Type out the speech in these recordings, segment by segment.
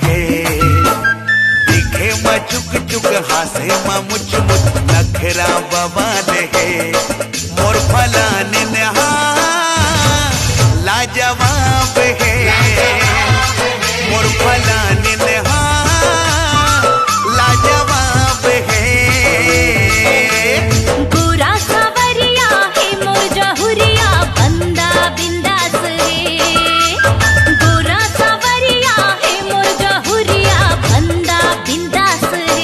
है। दिखे म चुक चुक हासे म मुच मुच नखरा बवाल है। मोर फलाने नहा लाजवाब है। मोर फलाने नहा लाजवाब है। गोरा सावरिया है मोर जहुरिया बंदा बिंदास है। गोरा सावरिया है मोर जहुरिया बंदा बिंदास है।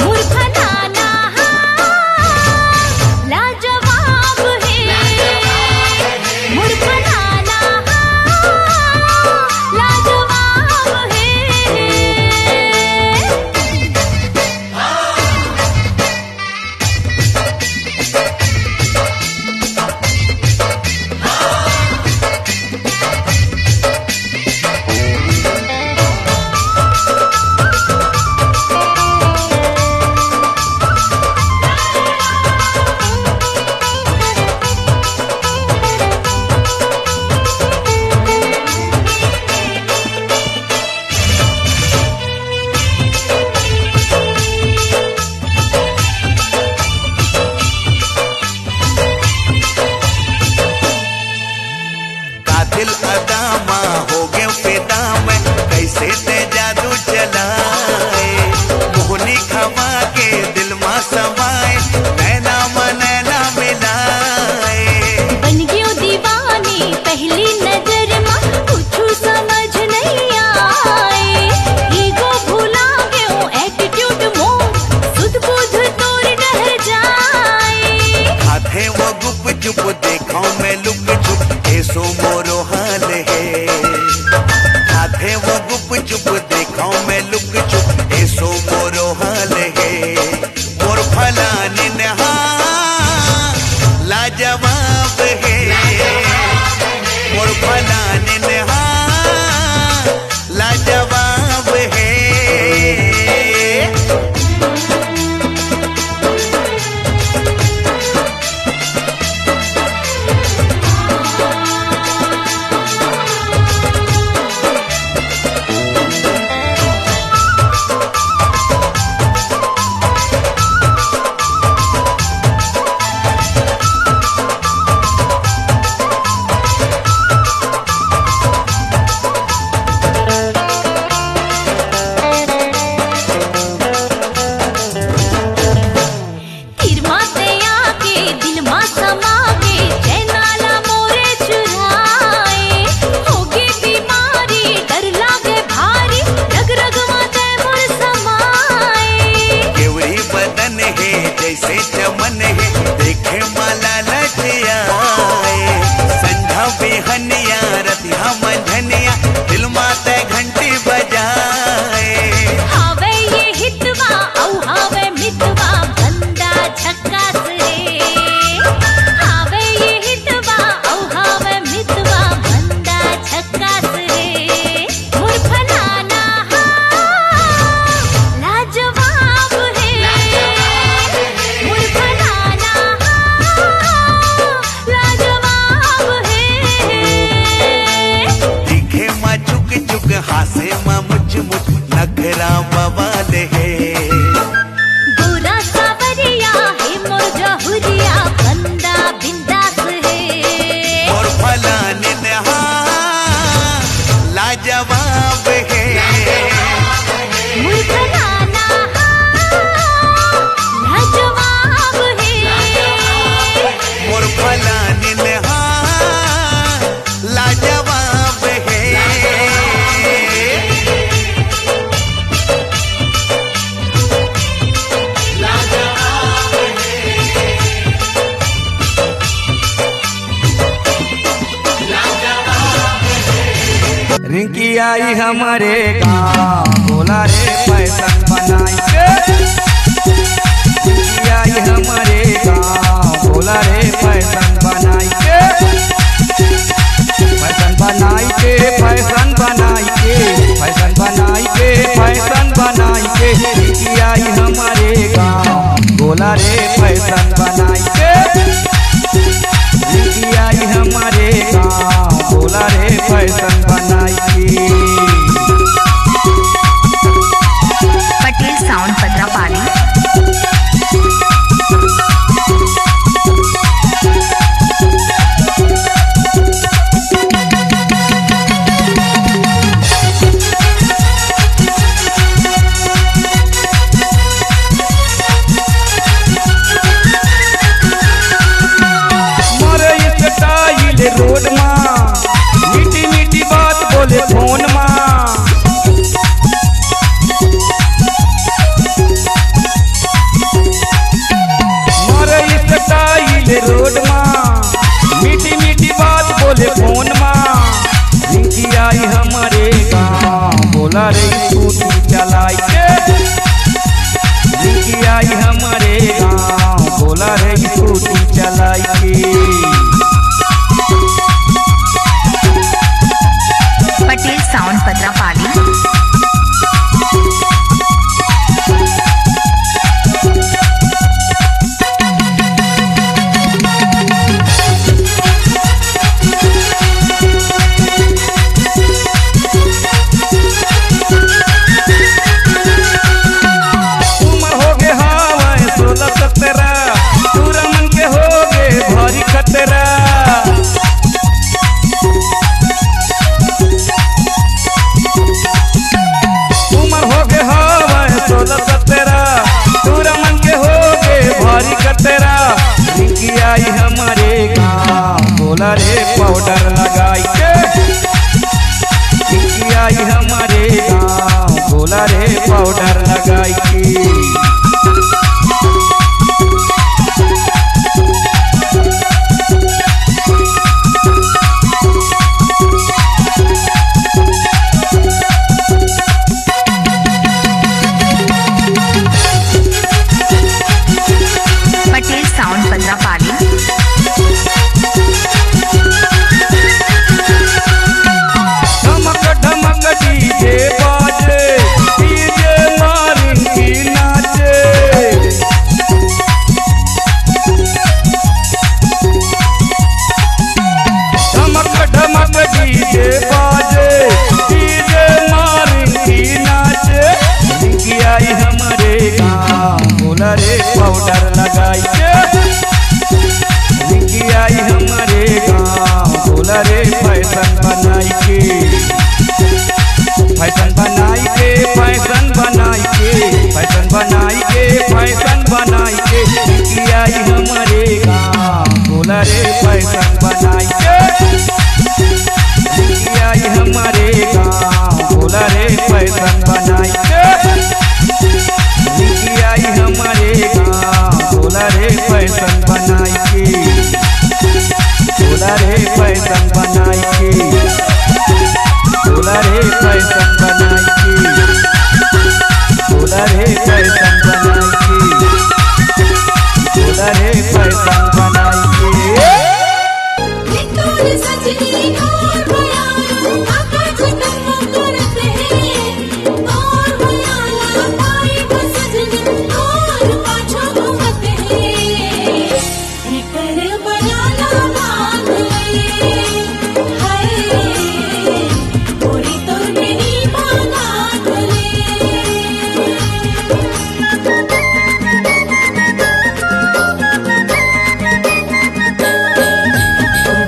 मोर फलाना लाजवाब है। मोर फलाना लाजवाब है। कातिल अदामा हो गए फिदा में कैसे ते जादू चलाए। मोहनी खवा के दिल मा समाए नैना मनैना मिलाए। बन गयो दीवानी पहली नजर मा कुछु समझ नहीं आए। ईगो भुला गयो एटीट्यूड मोर सुध बुध तोर डह जाए। हाथे वो गुप चुप देखो मैं लुक छुप ऐसो मोरो हाल है। हाथे वो गुप चुप देखो मैं लुक चुप ऐसो मोरो हाल है। मोर फलाने नहा लाजवाब है। मोर फलाने नहा लाजवाब है। तीर माते आके दिल मा समा के चैनाला मोरे चुराए। होगी बीमारी डर लागे भारी रग रग माते मोर समाए। केवड़ी बदन है जैसे चमन है देखे माला लजियाए। संझा बेहनिया रतिया मंझनिया दिल माते घंटी बजाए। हावे ये हितवा औ हावे मितवा बंदा झक्कास है। हावे ये हितवा औ हावे मितवा बंदा झक्कास है। मोर फलाना लाजवाब है। मोर फलाना लाजवाब है। दिखे मा चुक चुक हासे मा मुच मुच नखरा बवाल है। गोरा सावरिया है मोर जहुरिया बंदा बिंदास है। और फलाने नहा लाजवाब है। मोर फलाना लाजवाब है। मोर फलाने नहा लाजवाब है। रिंकी आई हमारे गाँव बोला रे फैशन बनाई के। रिंकी आई हमारे गाँव बोला रे फैशन बनाई के। फैशन बनाई के फैशन बनाई के फैशन बनाई के फैशन बनाई के। रिंकी आई हमारे गाँव बोला रे फैशन बनाई के। रिंकी आई हमारे गाँव बोला रे फैशन बनाई के। गोला रे स्कूटी चलाई के लिखी आई हमारे गाँव गोला रे स्कूटी चलाई के। पटेल साउंड पत्रापाली। आई हमारे गाँव गोला रे पाउडर लगाई के आई हमारे गाँव गोला रे पाउडर लगाई के। पटेल साउंड पत्रापाली। धमक धमक डीजे बाजे डीजे मारिंगी नाचे धमक धमक डीजे बाजे डीजे मारिंगी नाचे लिखी आई हमारे गाँव गोला रे पाउडर लगाई के लिखी आई हमारे गाँव गोला रे फैशन बनाई के फैशन बनाई के फैशन बनाई के फैशन बनाई के फैशन बनाई के लिखी आई हमारे गाँव गोला रे फैशन बनाई के लिखी आई हमारे गाँव गोला रे फैशन बनाई के लिखी आई हमारे गाँव गोला रे फैशन बनाई के गोला रे फैशन बनाई के गोला रे फैशन बनाई के गोला रे फैशन बनाई के गोला रे फैशन बनाई के।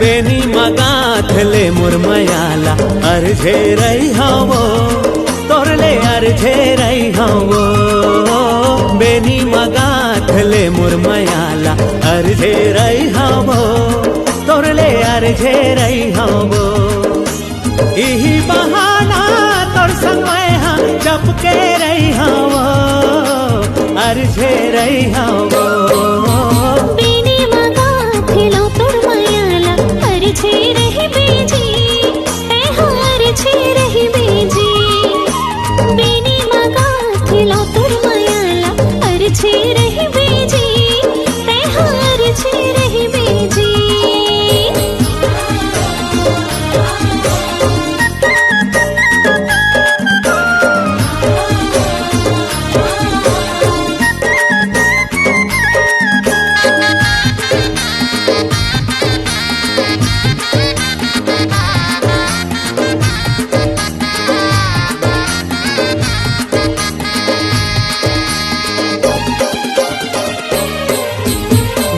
बेनी मगाथले मुरमयाला अर्झे रही हवो तोरले अर्झे रही हवो बेनी मगाथले मुरमयाला अर्झे रही हवो तोरले अर्झे रही हवो इही बहाना तोर समय चपके रही हवो अर्झे रही हवो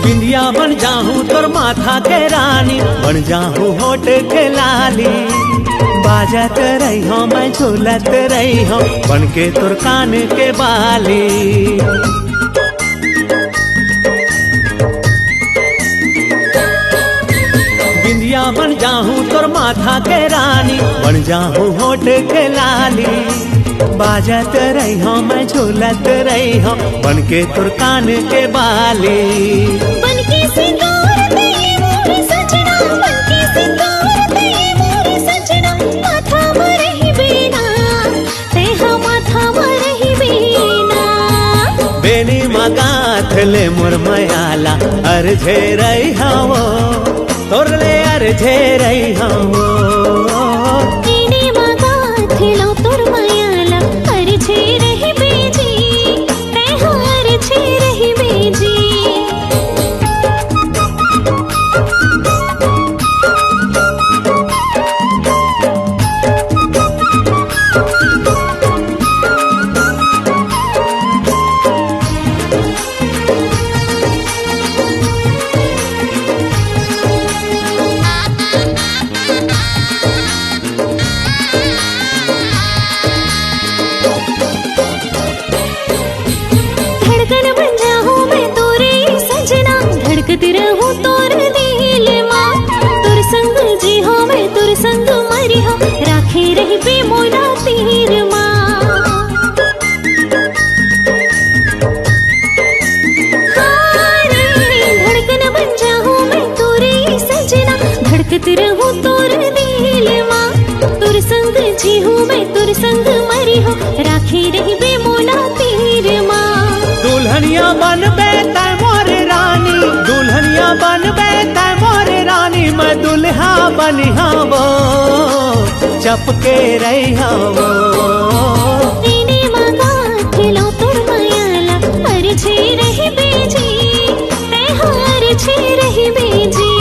बिंदिया बन जाहूँ तोर माथा के रानी बन जाहूँ होठ के लाली बाजत रही हूँ मैं झूलत रही हूँ बन के तोर कान के बाली बिंदिया बन जाहूँ तोर माथा के रानी बन जाहूँ होठ के लाली बाजत रही हूँ मैं झूलत रही हूँ बन के तोर कान के बाली बन के सिंगार तेरे मोर सजना बन के सिंगार तेरे मोर सजना माथा मरही बिना ले मोर मयाला अर्झे रही हवो तोरले अर्झे रही हवो ईने मागाथ लो तोर मायाला अर्झे रही बेजी ते अर्झे रही बेजी धड़कन बन जाऊं मैं तोरे सजना धड़कती रहूं तोर दिल मां तोर संग जी हो मैं तोर संग मरी हो राखी रही बे मोला तीर मां हाँ रे धड़कन बन जाऊं मैं तोरे सजना धड़कती रहूं तोर दिल मां तोर संग जी हूं मैं तोर संग मरी हो राखी रही बे मोला तीर मां दुल्हनिया बन बेता मोर रानी दुल्हनिया बन बेता मोर रानी मैं दुल्हा बनिहा वो चपके रही वो ईने मागाथ लो तोर मायाला अर्झे रही बेजी ते अर्झे रही बेजी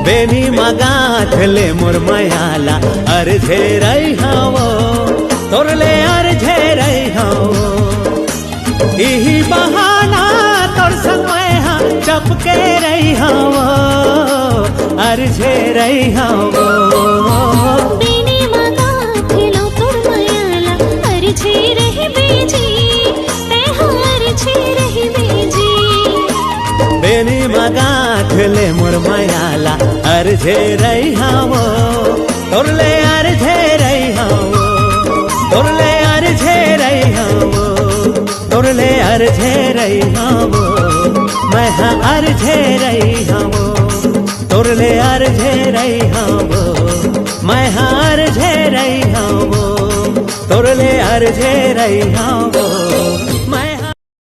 बेनी मगाथ ले मोर मयाला अर्झे रही हवो तोरले अर्झे रही हवो इही बहाना तोर संग मैं चपके रही हवो अर्झे रही हवो बेने मागाथ लो तोर मायाला अर्झे रही बेजी ते अर्झे रही बेजी बेनी मगाथ ले मोर मयाला अर्झे रही हवो तोरले अर्झे रही हवो तोरले अर्झे रही हवो तोरले अर्झे रही हवो मैं हाँ अर्झे रही हवो तोरले अर्झे रही हवो मैं हाँ अर्झे रही हवो तोरले अर्झे रही हवो